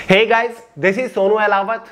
Hey guys, this is Sonu Ahlawat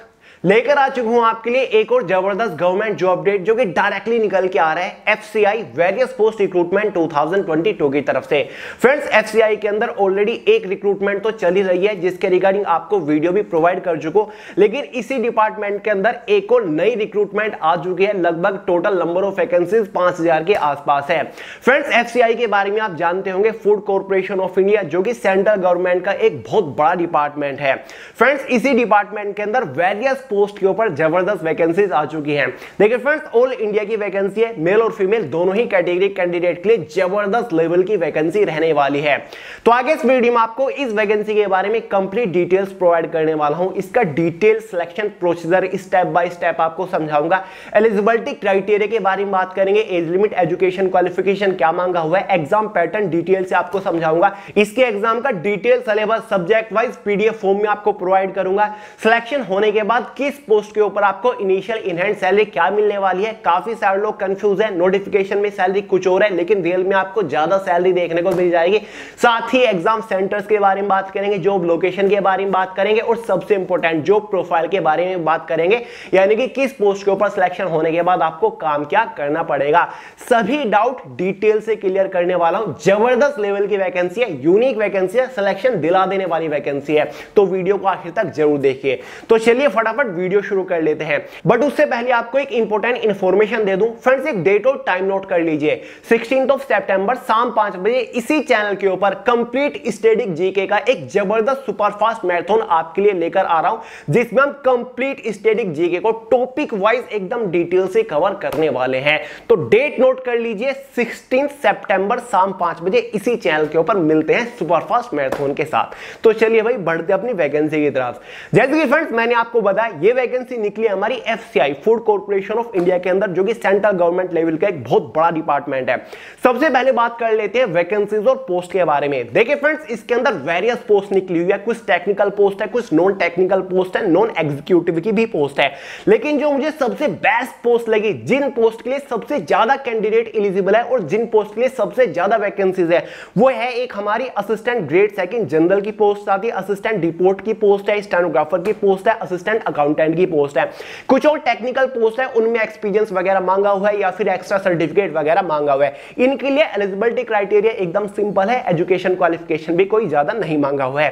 लेकर आ चुका हूं आपके लिए एक और जबरदस्त गवर्नमेंट जॉब अपडेट जो कि डायरेक्टली निकल के आ रहा है एफसीआई वेरियस पोस्ट रिक्रूटमेंट 2022 की तरफ से। फ्रेंड्स, एफसीआई के अंदर ऑलरेडी एक रिक्रूटमेंट तो चल ही रही है जिसके रिगार्डिंग आपको वीडियो भी प्रोवाइड कर चुका, लेकिन इसी डिपार्टमेंट के अंदर एक और नई रिक्रूटमेंट आ चुकी है। लगभग टोटल नंबर ऑफ वैकेंसीज 5000 के आसपास है। फ्रेंड्स, एफसीआई के बारे में आप जानते होंगे, फूड कॉर्पोरेशन ऑफ इंडिया, जो कि सेंट्रल गवर्नमेंट का एक बहुत बड़ा डिपार्टमेंट है। फ्रेंड्स, इसी डिपार्टमेंट के अंदर वेरियस पोस्ट के ऊपर जबरदस्त वैकेंसीज आ चुकी हैं। देखिए फ्रेंड्स, ऑल इंडिया की वैकेंसी है, मेल और फीमेल दोनों ही कैटेगरी कैंडिडेट के लिए जबरदस्त लेवल की वैकेंसी रहने वाली है। तो आगे इस वीडियो में आपको इस वैकेंसी के बारे में कंप्लीट डिटेल्स प्रोवाइड करने वाला हूं। इसका detail selection procedure step by step आपको समझाऊंगा। एलिजिबिलिटी क्राइटेरिया के बारे में बात करेंगे, एज लिमिट, एजुकेशन क्वालिफिकेशन क्या मांगा हुआ है, एग्जाम पैटर्न डिटेल से आपको समझाऊंगा। इसके एग्जाम का detail syllabus subject wise PDF form में आपको प्रोवाइड करूंगा। सिलेक्शन होने के बाद किस पोस्ट के ऊपर आपको इनिशियल इनहैंड सैलरी क्या मिलने वाली है। काफी सारे लोग कंफ्यूज हैं, नोटिफिकेशन में सैलरी कुछ और है लेकिन रियल में आपको ज्यादा सैलरी देखने को मिल जाएगी। साथ ही एग्जाम सेंटर्स के बारे में बात करेंगे, जॉब लोकेशन के बारे में बात करेंगे और सबसे इंपॉर्टेंट जॉब प्रोफाइल के बारे में बात करेंगे, यानी कि किस पोस्ट के ऊपर सिलेक्शन होने के बाद आपको काम क्या करना पड़ेगा। सभी डाउट डिटेल से क्लियर करने वाला हूं। जबरदस्त लेवल की वैकेंसी है, यूनिक वैकेंसी है, सिलेक्शन दिला देने वाली वैकेंसी है, तो वीडियो को आखिर तक जरूर देखिए। तो चलिए फटाफट वीडियो शुरू कर लेते हैं, बट उससे पहले आपको एक इंपॉर्टेंट इंफॉर्मेशन दे दूं। फ्रेंड्स, एक डेट और टाइम नोट कर लीजिए, 16 सितंबर शाम 5 बजे इसी चैनल के ऊपर कंप्लीट स्टैटिक जीके का एक जबरदस्त सुपरफास्ट मैराथन आपके लिए लेकर आ रहा हूं, जिसमें हम कंप्लीट स्टैटिक जीके को टॉपिक वाइज एकदम डिटेल से कवर करने वाले हैं। तो डेट नोट कर लीजिए, 16 सितंबर शाम 5 बजे इसी चैनल के ऊपर मिलते हैं सुपरफास्ट मैराथन के साथ। तो चलिए भाई बढ़ते अपनी वैकेंसी की तरफ। जैसे कि फ्रेंड्स मैंने आपको बताया, ये वैकेंसी निकली हमारी FCI food corporation of India के अंदर, जो कि सेंट्रल गवर्नमेंट लेवल का एक बहुत बड़ा डिपार्टमेंट है। सबसे पहले बात कर लेते हैं वैकेंसीज और पोस्ट के बारे में। देखिए फ्रेंड्स, इसके अंदर वेरियस पोस्ट निकली हुई है, कुछ टेक्निकल पोस्ट है, कुछ नॉन टेक्निकल पोस्ट है, नॉन एग्जीक्यूटिव की भी पोस्ट है। लेकिन जो मुझे सबसे बेस्ट पोस्ट लगी, जिन पोस्ट के लिए सबसे ज्यादा कैंडिडेट एलिजिबल है और जिन पोस्ट के लिए सबसे ज्यादा वैकेंसीज है, वो है एक हमारी असिस्टेंट ग्रेड सेकंड जनरल की पोस्ट आती है, असिस्टेंट डिपोर्ट की पोस्ट है, स्टेनोग्राफर की पोस्ट है, असिस्टेंट अकाउंटेंट की पोस्ट है। कुछ और टेक्निकल पोस्ट है, उनमें एक्सपीरियंस वगैरह मांगा हुआ है या फिर एक्स्ट्रा सर्टिफिकेट वगैरह मांगा हुआ है। इनके लिए एलिजिबिलिटी क्राइटेरिया एकदम सिंपल है, एजुकेशन क्वालिफिकेशन भी कोई ज्यादा नहीं मांगा हुआ है।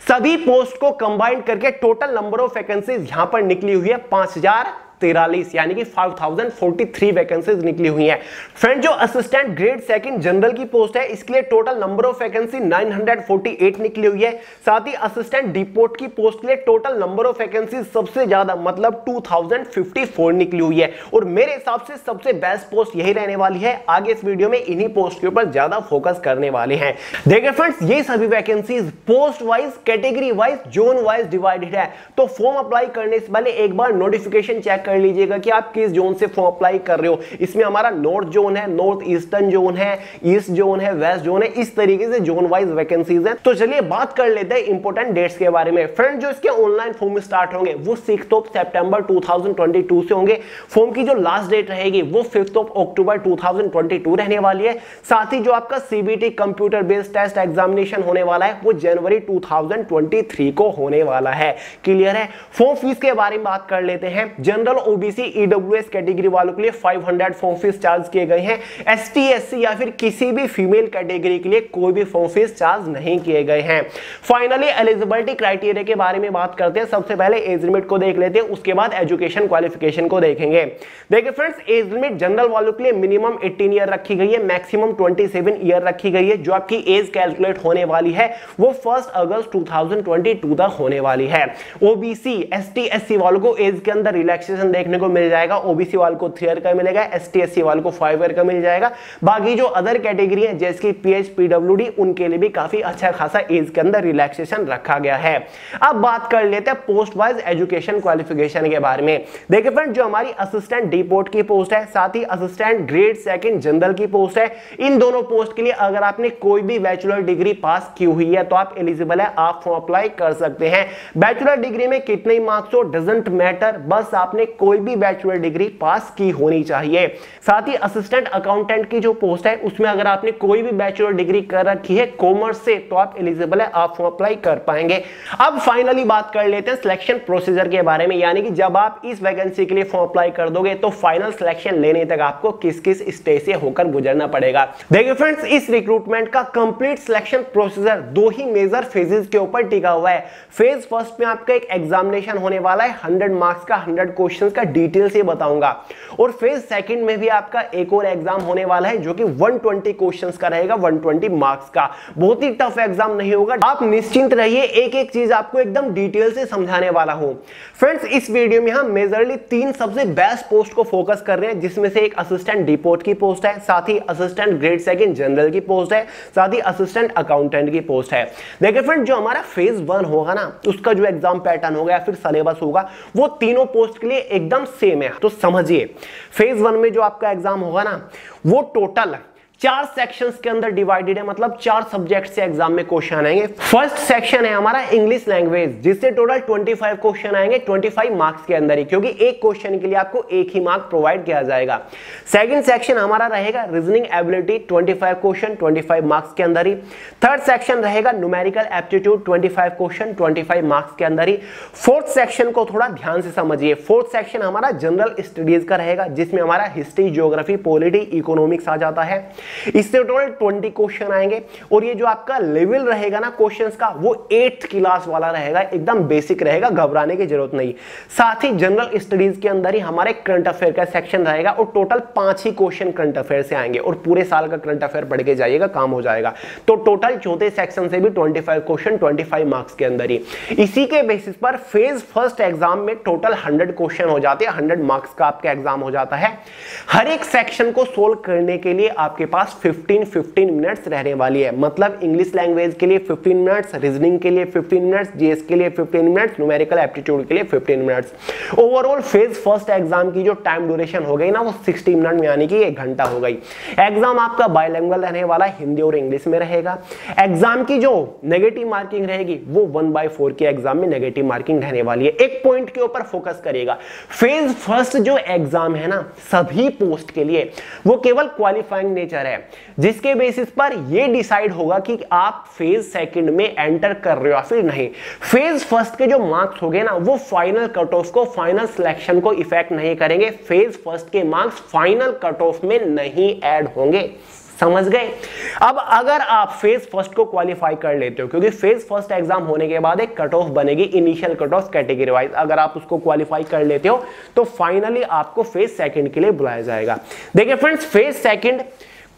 सभी पोस्ट को कंबाइन करके टोटल नंबर ऑफ वैकेंसीज यहां पर निकली हुई है 5043, यानी कि 5043 वैकेंसीज निकली हुई हैं। फ्रेंड, जो असिस्टेंट ग्रेड सेकंड जनरल की पोस्ट है, इसके लिए टोटल नंबर ऑफ वैकेंसी 948 निकली हुई है। साथ ही असिस्टेंट डिपोर्ट की पोस्ट के लिए टोटल नंबर ऑफ वैकेंसी सबसे ज्यादा मतलब 2054 निकली हुई है और मेरे हिसाब से सबसे बेस्ट पोस्ट यही रहने वाली है। आगे इस वीडियो में इन्हीं पोस्ट के ऊपर ज्यादा फोकस करने वाले हैं। देखिए फ्रेंड्स, ये सभी vacancies post wise, category wise, zone wise divided है। तो फॉर्म अप्लाई करने से पहले एक बार नोटिफिकेशन चेक कर लीजिएगा कि आप किस जोन से फॉर्म अप्लाई कर रहे हो। इसमें हमारा नॉर्थ जोन है, नॉर्थ ईस्टर्न जोन है, ईस्ट जोन है, वेस्ट जोन है, इस तरीके से जोन वाइज वैकेंसीज हैं। तो चलिए बात कर लेते हैं इंपॉर्टेंट डेट्स के बारे में। फ्रेंड, जो इसके ऑनलाइन फॉर्म स्टार्ट होंगे वो 6 सितंबर 2022 से होंगे। फॉर्म की जो लास्ट डेट रहेगी वो 5 अक्टूबर 2022 रहने वाली है। साथ ही जो आपका CBT computer based test examination होने वाला है वो जनवरी 2023 को होने वाला है। क्लियर है। फॉर्म फीस के बारे में बात कर लेते हैं। जनरल, ओबीसी, ईडब्ल्यूएस कैटेगरी वालों के लिए 500 फॉर्म फीस चार्ज किए गए हैं। एसटी, एससी या फिर किसी भी फीमेल कैटेगरी के लिए कोई भी फॉर्म फीस चार्ज नहीं किए गए हैं। फाइनली एलिजिबिलिटी क्राइटेरिया के बारे में बात करते हैं। सबसे पहले एज लिमिट को देख लेते हैं, उसके बाद एजुकेशन क्वालिफिकेशन को देखेंगे। देखिए फ्रेंड्स, एज लिमिट जनरल वालों के लिए मिनिमम 18 ईयर रखी गई है, मैक्सिमम 27 ईयर रखी गई है। जो आपकी एज कैलकुलेट होने वाली है वो 1 अगस्त 2022 तक होने वाली है। ओबीसी, एसटी, एससी वालों को एज के अंदर रिलैक्सेशन देखने को मिल जाएगा। ओबीसी वालों को 3 ईयर का मिलेगा, एसटी, एससी वालों को 5 ईयर का मिल जाएगा। बाकी जो अदर कैटेगरी है जैसे कि पीएच, पीडब्ल्यूडी, उनके लिए भी काफी अच्छा खासा एज के अंदर रिलैक्सेशन रखा गया है। अब बात कर लेते हैं पोस्ट वाइज एजुकेशन क्वालिफिकेशन के बारे में। देखिए फ्रेंड, जो हमारी असिस्टेंट डिपोर्ट की पोस्ट है, साथ ही असिस्टेंट ग्रेड सेकंड जनरल की पोस्ट है, इन दोनों पोस्ट के लिए अगर आपने कोई भी बैचलर डिग्री पास की हुई है तो आप एलिजिबल है, आप फॉर्म अप्लाई कर सकते हैं। बैचलर डिग्री में कितने मार्क्स हो डजंट मैटर, बस आपने कोई भी बैचलर डिग्री पास की होनी चाहिए। साथ ही असिस्टेंट अकाउंटेंट की जो पोस्ट है उसमें अगर आपने कोई भी बैचलर डिग्री कर रखी है कॉमर्स से तो आप एलिजिबल है, आप फॉर्म अप्लाई कर पाएंगे। अब फाइनली बात कर लेते हैं सिलेक्शन प्रोसीजर के बारे में, यानी कि जब आप इस वैकेंसी के लिए फॉर्म अप्लाई कर दोगे तो फाइनल सिलेक्शन लेने तक आपको किस किस स्टेज से होकर गुजरना पड़ेगा। देखिए फ्रेंड्स, इस रिक्रूटमेंट का कंप्लीट सिलेक्शन प्रोसीजर दो ही मेजर फेजेस के ऊपर टिका हुआ है। फेज फर्स्ट में आपका एक एग्जामिनेशन होने वाला है 100 मार्क्स का, 100 क्वेश्चंस का डिटेल से बताऊंगा, और फेज सेकंड में भी आपका एक और एग्जाम होने वाला है जो कि 120 क्वेश्चंस का रहेगा, 120 मार्क्स का। बहुत ही टफ एग्जाम नहीं होगा, आप निश्चिंत रहिए, एक एक चीज आपको एकदम डिटेल से समझाने वाला हूं। फ्रेंड्स, इस वीडियो में हम मेजरली 3 सबसे बेस्ट पोस्ट को फोकस कर रहे हैं, जिसमें से एक असिस्टेंट डिपोट की पोस्ट है, साथ ही असिस्टेंट ग्रेड सेकंड जनरल की पोस्ट है, साथ ही असिस्टेंट अकाउंटेंट की पोस्ट है। देखिए फ्रेंड, जो हमारा फेज 1 होगा ना, उसका जो एग्जाम पैटर्न होगा या फिर सिलेबस होगा वो तीनों पोस्ट के लिए एकदम सेम है। तो समझिए, फेज 1 में जो आपका एग्जाम होगा ना वो टोटल 4 सेक्शंस के अंदर डिवाइडेड है, मतलब 4 सब्जेक्ट से एग्जाम में क्वेश्चन आएंगे। फर्स्ट सेक्शन है हमारा इंग्लिश लैंग्वेज, जिससे टोटल 25 क्वेश्चन आएंगे 25 मार्क्स के अंदर ही, क्योंकि एक क्वेश्चन के लिए आपको एक ही मार्क प्रोवाइड किया जाएगा। सेकंड सेक्शन हमारा रहेगा रीजनिंग एबिलिटी, 25 क्वेश्चन 25 मार्क्स के अंदर ही। थर्ड सेक्शन रहेगा न्यूमेरिकल एप्टीट्यूड, 25 क्वेश्चन 25 मार्क्स के अंदर ही। फोर्थ सेक्शन को थोड़ा ध्यान से समझिए, फोर्थ सेक्शन हमारा जनरल स्टडीज का रहेगा, जिसमें हमारा हिस्ट्री, ज्योग्राफी, पॉलिटी, इकोनॉमिक्स आ जाता है। इससे टोटल 20 क्वेश्चन आएंगे, और ये जो आपका लेवल रहेगा ना क्वेश्चंस का वो 8th क्लास वाला रहेगा, एकदम बेसिक रहेगा, घबराने की जरूरत नहीं। साथ ही जनरल स्टडीज के अंदर ही हमारे करंट अफेयर का सेक्शन रहेगा, और टोटल 5 ही क्वेश्चन करंट अफेयर से आएंगे, और पूरे साल का करंट अफेयर पढ़ के जाइएगा, काम हो जाएगा। तो टोटल चौथे सेक्शन से भी 25 क्वेश्चन 25 मार्क्स के अंदर ही। इसी के बेसिस पर फेज फर्स्ट एग्जाम में टोटल 100 क्वेश्चन हो जाते हैं, 100 मार्क्स का आपका एग्जाम हो जाता है। हर एक सेक्शन को सोल्व करने के लिए आपके पास 15 मिनट्स रहने वाली है, मतलब इंग्लिश लैंग्वेज के लिए 15 मिनट्स, रीजनिंग के लिए 15 मिनट्स, जीएस के लिए 15 मिनट्स, न्यूमेरिकल एप्टीट्यूड के लिए 15 minutes. Overall phase first exam की जो टाइम ड्यूरेशन हो गई ना वो 60 मिनट में, यानी कि 1 घंटा हो गई। एग्जाम आपका बायलैंग्वेज रहने वाला है, हिंदी और इंग्लिश में रहेगा। एग्जाम की जो नेगेटिव मार्किंग रहेगी वो 1/4 के एग्जाम में नेगेटिव मार्किंग रहने वाली है। एक पॉइंट के ऊपर फोकस करिएगा, फेज फर्स्ट जो एग्जाम है ना सभी पोस्ट के लिए वो केवल क्वालिफाइंग नेचर है, जिसके बेसिस पर यह डिसाइड होगा कि आप फेज सेकंड में एंटर कर रहे हो या फिर नहीं। फेज फर्स्ट के जो मार्क्स होंगे ना वो फाइनल कट ऑफ को, फाइनल सिलेक्शन को इफेक्ट नहीं करेंगे। फेज फर्स्ट के मार्क्स फाइनल कट ऑफ में नहीं ऐड होंगे, समझ गए। अब अगर आप फेज फर्स्ट को क्वालिफाई कर लेते हो, क्योंकि फेज फर्स्ट एग्जाम होने के बाद एक कट ऑफ बनेगी initial cut off category wise, अगर आप उसको क्वालिफाई कर लेते हो तो फाइनली आपको फेज सेकंड के लिए बुलाया जाएगा। देखिए फ्रेंड्स, फेज सेकंड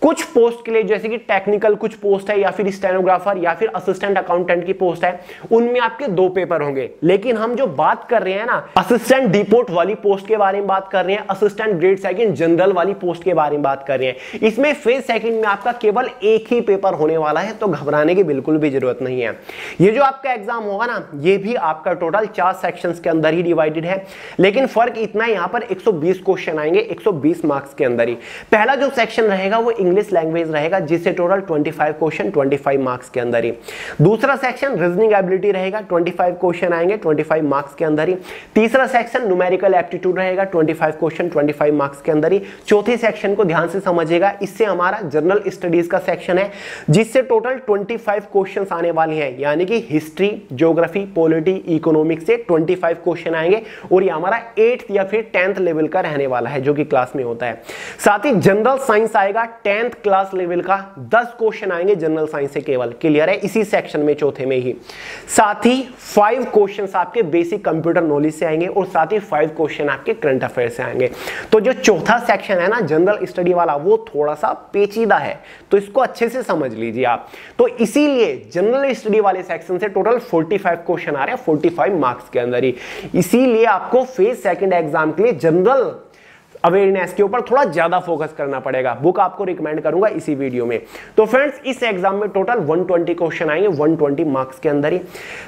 कुछ पोस्ट के लिए, जैसे कि टेक्निकल कुछ पोस्ट है या फिर स्टेनोग्राफर या फिर असिस्टेंट अकाउंटेंट की पोस्ट है, उनमें आपके 2 पेपर होंगे। लेकिन हम जो बात कर रहे हैं ना असिस्टेंट डिपोट वाली पोस्ट के बारे में बात कर रहे हैं, असिस्टेंट ग्रेड सेकंड जनरल वाली पोस्ट के बारे में बात कर रहे हैं, इसमें फेज सेकंड में आपका केवल एक ही पेपर होने वाला है, तो घबराने की बिल्कुल भी जरूरत नहीं है। ये जो आपका एग्जाम होगा ना ये भी आपका टोटल 4 सेक्शंस के अंदर ही डिवाइडेड है, लेकिन फर्क इतना है, यहां पर 120 क्वेश्चन आएंगे 120 मार्क्स के अंदर ही। पहला जो सेक्शन रहेगा वो इंग्लिश लैंग्वेज रहेगा, जिससे टोटल 25 क्वेश्चन 25 मार्क्स के अंदर ही। दूसरा सेक्शन रीजनिंग एबिलिटी रहेगा, 25 क्वेश्चन आएंगे 25 मार्क्स के अंदर ही। तीसरा सेक्शन न्यूमेरिकल एप्टीट्यूड रहेगा, 25 क्वेश्चन 25 मार्क्स के अंदर ही। चौथे सेक्शन को ध्यान से समझिएगा, इससे हमारा जनरल स्टडीज का सेक्शन है, जिससे टोटल 25 क्वेश्चन आने वाले हैं, यानी कि हिस्ट्री, ज्योग्राफी, पॉलिटी, इकोनॉमिक्स से 25 क्वेश्चन आएंगे, और ये हमारा 8th या फिर 10th लेवल का रहने वाला है, जो कि क्लास में होता है। साथ ही जनरल साइंस आएगा 10th क्लास लेवल का, 10 क्वेश्चन आएंगे जनरल साइंस से केवल, क्लियर है, इसी सेक्शन में चौथे में ही। साथ ही 5 क्वेश्चंस आपके बेसिक कंप्यूटर नॉलेज से आएंगे, और साथ ही 5 क्वेश्चन आपके करंट अफेयर से आएंगे। तो जो चौथा सेक्शन है ना जनरल स्टडी वाला, वो थोड़ा सा पेचीदा है, तो इसको अच्छे से समझ लीजिए आप। तो इसीलिए जनरल स्टडी वाले सेक्शन से टोटल 45 क्वेश्चन आ रहे हैं 45 मार्क्स के अंदर ही। इसीलिए आपको फेज सेकंड एग्जाम के लिए जनरल अवेयरनेस के ऊपर थोड़ा ज्यादा फोकस करना पड़ेगा। बुक आपको रिकमेंड करूंगा इसी वीडियो में। तो फ्रेंड्स, इस एग्जाम में टोटल 120 क्वेश्चन आएंगे 120 मार्क्स के अंदर ही।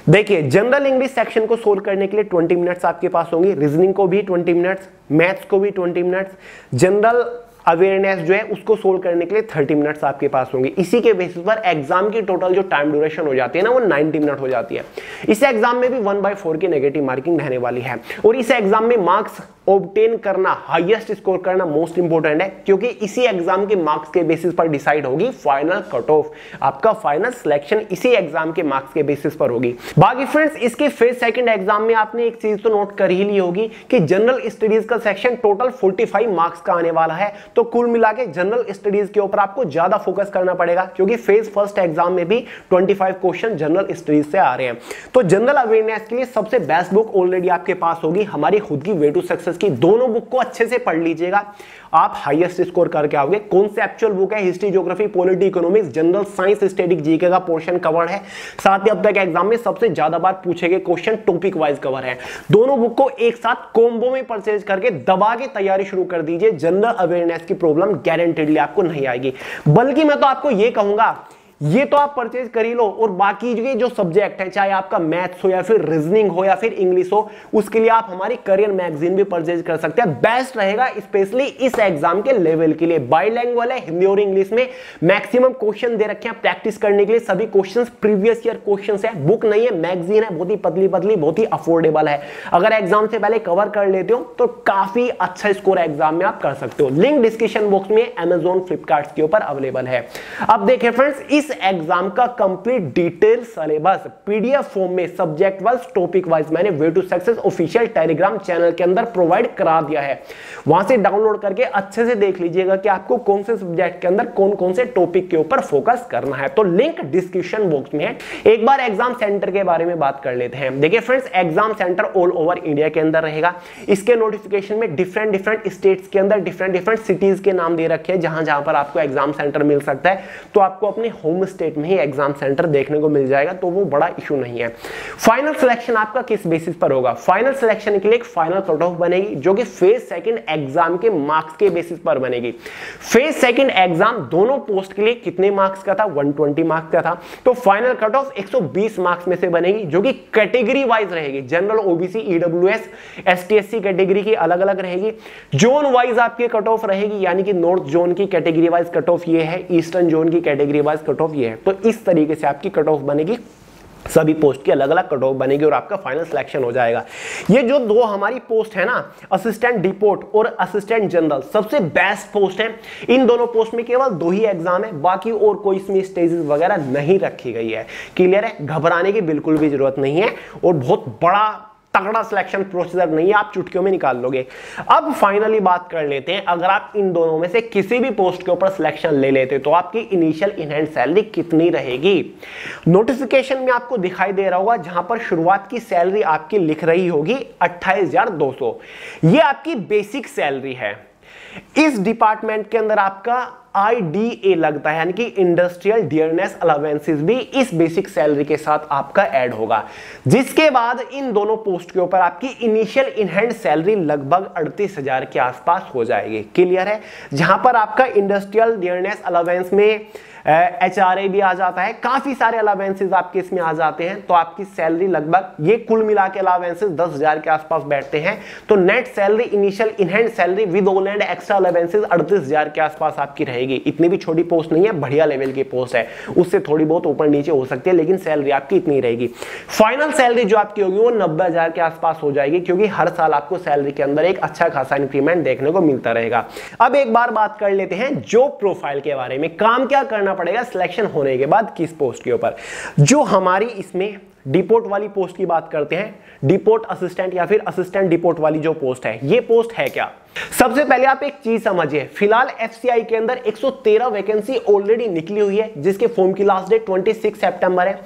देखिए, जनरल इंग्लिश सेक्शन को सोल्व करने के लिए 20 मिनट्स आपके पास होंगी, रीजनिंग को भी 20 मिनट्स, मैथ्स को भी 20 मिनट्स, जनरल अवेयरनेस जो है उसको सोल्व करने के लिए 30 मिनट्स आपके पास होंगे। इसी के बेसिस पर एग्जाम की टोटल जो टाइम ड्यूरेशन हो जाती है ना वो 90 मिनट हो जाती है। इस एग्जाम में भी 1/4 की नेगेटिव मार्किंग रहने वाली है, और इस एग्जाम में मार्क्स ऑब्टेन करना, हाईएस्ट स्कोर करना मोस्ट इंपोर्टेंट है, क्योंकि इसी एग्जाम के मार्क्स के बेसिस पर डिसाइड होगी फाइनल कट ऑफ। आपका फाइनल सिलेक्शन इसी एग्जाम के मार्क्स के बेसिस पर होगी। बाकी फ्रेंड्स, इसके फेज सेकंड एग्जाम में आपने एक चीज तो नोट कर ही ली होगी कि जनरल स्टडीज का सेक्शन टोटल 45 मार्क्स का आने वाला है। तो कुल मिला के जनरल स्टडीज के ऊपर आपको ज्यादा फोकस करना पड़ेगा, क्योंकि फेज फर्स्ट एग्जाम में भी 25 क्वेश्चन जनरल स्टडीज से आ रहे हैं। तो जनरल अवेयरनेस के लिए सबसे बेस्ट बुक ऑलरेडी आपके पास होगी, हमारी खुद की वे टू सक्सेस की। दोनों बुक को अच्छे से पढ़ लीजिएगा, आप हाईएस्ट स्कोर करके आओगे। कॉन्सेप्चुअल बुक है, history, geography, polity, economics, general science, static, GK का पोर्शन कवर है। साथ ही अब तक एग्जाम में सबसे ज्यादा बार पूछे गए क्वेश्चन टॉपिक वाइज कवर है। दोनों बुक को एक साथ कॉम्बो में परचेज करके दबा के तैयारी शुरू कर दीजिए। जनरल अवेयरनेस की प्रॉब्लम गारंटेडली आपको नहीं आएगी। बल्कि मैं तो आपको यह कहूंगा, ये तो आप परचेज कर ही लो, और बाकी जो सब्जेक्ट है, चाहे आपका मैथ्स हो या फिर रीजनिंग हो या फिर इंग्लिश हो, उसके लिए आप हमारी करियर मैगजीन भी परचेज कर सकते हैं। बेस्ट रहेगा स्पेशली इस एग्जाम के लेवल के लिए। बाइलैंग्वेज है, हिंदी और इंग्लिश में मैक्सिमम क्वेश्चन दे रखे हैं प्रैक्टिस करने के लिए। सभी क्वेश्चंस प्रीवियस ईयर क्वेश्चंस है, बुक नहीं है, मैगजीन है, बहुत ही पतली पतली, बहुत ही अफोर्डेबल है। अगर एग्जाम से पहले कवर कर लेते हो तो काफी अच्छा स्कोर एग्जाम में आप कर सकते हो। लिंक डिस्क्रिप्शन बॉक्स में Amazon, फ्लिपकार्ट के ऊपर अवेलेबल है। अब देखें फ्रेंड्स, इस एग्जाम का complete detail syllabus PDF form में सब्जेक्ट वाइज, टॉपिक वाइज मैंने way to success official Telegram channel के अंदर प्रोवाइड करा दिया है। वहां से डाउनलोड करके अच्छे से देख लीजिएगा कि आपको कौन से सब्जेक्ट के अंदर कौन कौन से टॉपिक के ऊपर फोकस करना है। तो लिंक डिस्क्रिप्शन बॉक्स में है। एक बार एग्जाम सेंटर के बारे में बात कर लेते हैं। देखिए friends, exam centre all over India के अंदर रहेगा। इसके नोटिफिकेशन में डिफरेंट स्टेट्स के अंदर डिफरेंट सिटीज के नाम दे रखे हैं जहां जहां पर आपको एग्जाम सेंटर मिल सकता है। तो आपको अपने होम स्टेट में ही एग्जाम सेंटर देखने को मिल जाएगा, तो वो बड़ा इशू नहीं है। फाइनल सिलेक्शन आपका किस बेसिस पर होगा? फाइनल सिलेक्शन के लिए एक फाइनल कट ऑफ बनेगी, जो कि फेज सेकंड एग्जाम के मार्क्स के बेसिस पर बनेगी। फेज सेकंड एग्जाम दोनों पोस्ट के लिए कितने मार्क्स का था? 120 मार्क्स का था। तो फाइनल कट ऑफ 120 मार्क्स में से बनेगी, जो कि कैटेगरी वाइज रहेगी। General, OBC, EWS, ST, SC category की अलग अलग रहेगी। जोन वाइज आपकी कट ऑफ रहेगी, यानी कि नॉर्थ जोन की कैटेगरी वाइज कट ऑफ ये है, ईस्टर्न जोन की कैटेगरी वाइज कट ऑफ ये है। तो इस तरीके से आपकी कट ऑफ बनेगी, सभी पोस्ट की अलग अलग कट ऑफ बनेगी और आपका फाइनल सिलेक्शन हो जाएगा। ये जो दो हमारी पोस्ट है ना, असिस्टेंट डिपोट और असिस्टेंट जनरल, सबसे बेस्ट पोस्ट है। इन दोनों पोस्ट में केवल 2 ही एग्जाम है, बाकी और कोई इसमें स्टेजेस वगैरह नहीं रखी गई है। क्लियर है? घबराने की बिल्कुल भी जरूरत नहीं है, और बहुत बड़ा तगड़ा सिलेक्शन प्रोसीजर नहीं है, आप चुटकियों में निकाल लोगे। अब फाइनली बात कर लेते हैं, अगर आप इन दोनों में से किसी भी पोस्ट के ऊपर सिलेक्शन ले लेते तो आपकी इनिशियल इन हैंड सैलरी कितनी रहेगी? नोटिफिकेशन में आपको दिखाई दे रहा होगा, जहां पर शुरुआत की सैलरी आपकी लिख रही होगी 28,200। ये आपकी बेसिक सैलरी है। इस डिपार्टमेंट के अंदर आपका IDA लगता है, यानी कि इंडस्ट्रियल डियरनेस अलावेंसेस भी इस बेसिक सैलरी के साथ आपका ऐड होगा, जिसके बाद इन दोनों पोस्ट के ऊपर आपकी इनिशियल इन हैंड सैलरी लगभग 38,000 के आसपास हो जाएगी। क्लियर है? जहां पर आपका इंडस्ट्रियल डियरनेस अलावेंस में HRA भी आ जाता है, काफी सारे अलावेंसेस आपके इसमें आ जाते हैं। तो आपकी सैलरी लगभग, ये कुल मिला के अलावेंसेस 10,000 के आसपास बैठते हैं। तो net salary, initial in hand salary with all and extra allowances 38,000 के आसपास आपकी रहेगी। इतनी भी छोटी पोस्ट नहीं है, बढ़िया लेवल की पोस्ट है, उससे थोड़ी बहुत ऊपर नीचे हो सकती है, लेकिन सैलरी आपकी इतनी रहेगी। फाइनल सैलरी जो आपकी होगी वो 90,000 के आसपास हो जाएगी, क्योंकि हर साल आपको सैलरी के अंदर एक अच्छा खासा इंक्रीमेंट देखने को मिलता रहेगा। अब एक बार बात कर लेते हैं जॉब प्रोफाइल के बारे में। काम क्या करना पड़ेगा सिलेक्शन होने के बाद किस पोस्ट के ऊपर? जो हमारी इसमें डिपोट वाली पोस्ट की बात करते हैं, डिपोट असिस्टेंट या फिर असिस्टेंट डिपोट वाली जो पोस्ट है, ये पोस्ट है क्या? सबसे पहले आप एक चीज समझिए, फिलहाल एफसीआई के अंदर 113 वैकेंसी ऑलरेडी निकली हुई है, जिसके फॉर्म की लास्ट डेट 26 सितंबर है।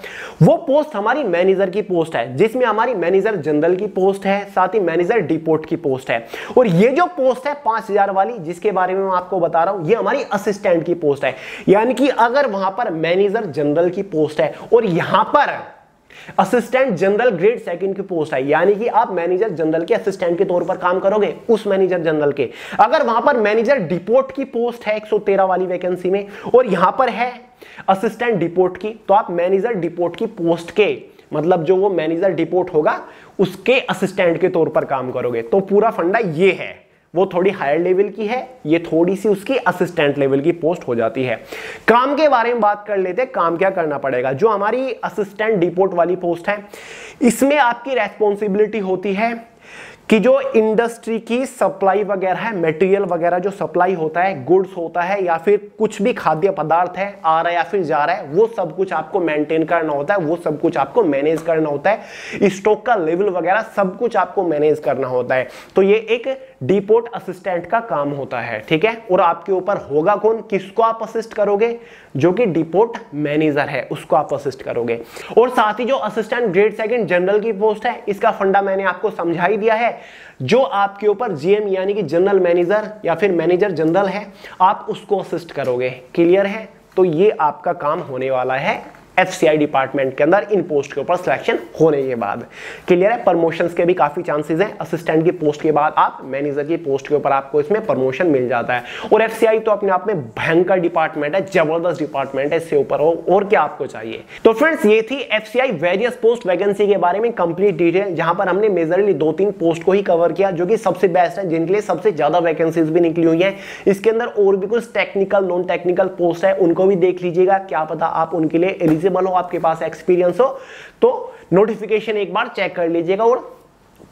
वो पोस्ट हमारी मैनेजर की पोस्ट है, जिसमें हमारी मैनेजर जनरल की पोस्ट है, साथ ही मैनेजर डिपोट की पोस्ट है। और ये जो पोस्ट है 5,000 वाली, जिसके बारे में मैं आपको बता रहा हूं, ये हमारी असिस्टेंट की पोस्ट है। यानी कि अगर वहां पर मैनेजर जनरल की पोस्ट है और यहां पर असिस्टेंट जनरल ग्रेड सेकंड की पोस्ट है, यानी कि आप मैनेजर जनरल के असिस्टेंट के तौर पर काम करोगे उस मैनेजर जनरल के। अगर वहां पर मैनेजर डिपोट की पोस्ट है 113 वाली वैकेंसी में, और यहां पर है असिस्टेंट डिपोट की, तो आप मैनेजर डिपोट की पोस्ट के, मतलब जो वो मैनेजर डिपोट होगा उसके असिस्टेंट के तौर पर काम करोगे। तो पूरा फंडा ये है, वो थोड़ी हायर लेवल की है, ये थोड़ी सी उसकी असिस्टेंट लेवल की पोस्ट हो जाती है। काम के बारे में बात कर लेते हैं, काम क्या करना पड़ेगा। जो हमारी असिस्टेंट डिपोट वाली पोस्ट है, इसमें आपकी रेस्पॉन्सिबिलिटी होती है कि जो इंडस्ट्री की सप्लाई वगैरह है, मटेरियल वगैरह जो सप्लाई होता है, गुड्स होता है या फिर कुछ भी खाद्य पदार्थ है आ रहा है या फिर जा रहा है, वो सब कुछ आपको मेंटेन करना होता है, वो सब कुछ आपको मैनेज करना होता है, स्टॉक का लेवल वगैरह सब कुछ आपको मैनेज करना होता है। तो ये एक डिपोर्ट असिस्टेंट का काम होता है, ठीक है। और आपके ऊपर होगा कौन, किसको आप असिस्ट करोगे, जो कि डिपोर्ट मैनेजर है उसको आप असिस्ट करोगे। और साथ ही जो असिस्टेंट ग्रेड सेकंड जनरल की पोस्ट है, इसका फंडा मैंने आपको समझा ही दिया है। जो आपके ऊपर जीएम यानी कि जनरल मैनेजर या फिर मैनेजर जनरल है, आप उसको असिस्ट करोगे। क्लियर है? तो ये आपका काम होने वाला है एफसीआई डिपार्टमेंट के अंदर इन पोस्ट के ऊपर सिलेक्शन होने के बाद। क्लियर है? प्रमोशंस के भी काफी चांसेस हैं। असिस्टेंट की पोस्ट के बाद आप मैनेजर की पोस्ट के ऊपर आपको इसमें प्रमोशन मिल जाता है। और एफसीआई तो अपने आप में भयंकर डिपार्टमेंट है, जबरदस्त डिपार्टमेंट है, इससे ऊपर और क्या आपको चाहिए। तो फ्रेंड्स, ये थी एफसीआई वेरियस पोस्ट वैकेंसी के बारे में कंप्लीट डिटेल, जहां पर हमने मेजरली 2-3 पोस्ट को ही कवर किया, जो कि सबसे बेस्ट है, जिनके लिए सबसे ज्यादा वैकेंसीज भी निकली हुई है। इसके अंदर और भी कुछ टेक्निकल नॉन टेक्निकल पोस्ट है, उनको भी देख लीजिएगा, क्या पता आप उनके लिए एलिजिबल हो, आपके पास एक्सपीरियंस हो। तो नोटिफिकेशन एक बार चेक कर लीजिएगा और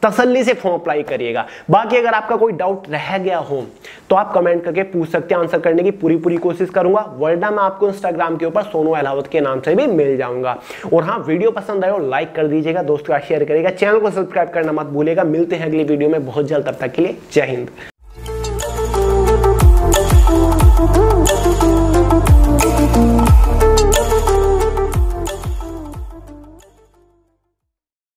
तसल्ली से फॉर्म अप्लाई करिएगा। बाकी अगर आपका कोई डाउट रह गया हो तो आप कमेंट करके पूछ सकते हैं, आंसर करने की पूरी कोशिश करूंगा, वरना मैं आपको इंस्टाग्राम के ऊपर सोनू अहलावत के नाम से भी मिल जाऊंगा। और हाँ, वीडियो पसंद आए और लाइक कर दीजिएगा, दोस्तों का शेयर करिएगा, चैनल को सब्सक्राइब करना मत भूलिएगा। मिलते हैं अगली वीडियो में बहुत जल्द, तब तक के लिए जय हिंद।